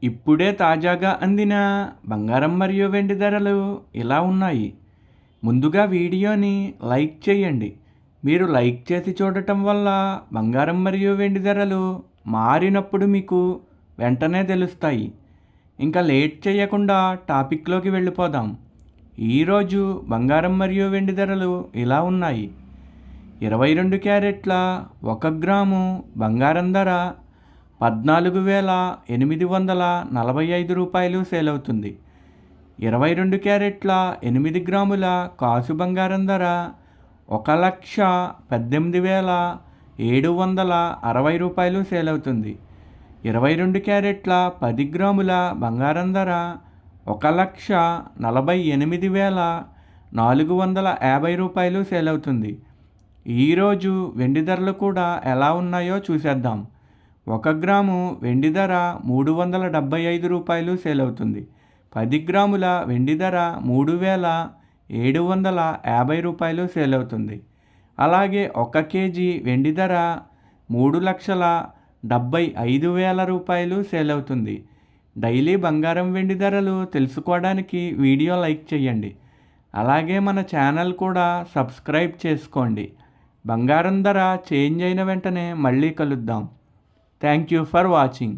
ఇప్పుడే తాజాగా అందిన బంగారం మరియు వెండి ధరలు ఇలా ఉన్నాయి. ముందుగా వీడియోని లైక్ చేయండి. మీరు లైక్ చేసి చూడటం వల్ల బంగారం మరియు వెండి ధరలు మారినప్పుడు మీకు వెంటనే తెలుస్తాయి. ఇంకా లేట్ చేయకుండా టాపిక్లోకి వెళ్ళిపోదాం. ఈరోజు బంగారం మరియు వెండి ధరలు ఇలా ఉన్నాయి. 22 క్యారెట్ల 1 గ్రాము బంగారం ధర 14,845 రూపాయలు సేల్ అవుతుంది. 22 క్యారెట్ల 8 గ్రాముల కాసు బంగారం ధర 1,18,760 రూపాయలు సేల్ అవుతుంది. 22 క్యారెట్ల 10 గ్రాముల బంగారం ధర 1,48,450 రూపాయలు సేల్ అవుతుంది. ఈరోజు వెండి ధరలు కూడా ఎలా ఉన్నాయో చూసేద్దాం. 1 గ్రాము వెండి ధర 375 రూపాయలు సేల్ అవుతుంది. 10 గ్రాముల వెండి ధర 3,750 రూపాయలు సేల్ అవుతుంది. అలాగే 1 కేజీ వెండి ధర 3,75,000 రూపాయలు సేల్ అవుతుంది. డైలీ బంగారం వెండి ధరలు తెలుసుకోవడానికి వీడియో లైక్ చేయండి. అలాగే మన ఛానల్ కూడా సబ్స్క్రైబ్ చేసుకోండి. బంగారం ధర చేంజ్ అయిన వెంటనే మళ్ళీ కలుద్దాం. Thank you for watching.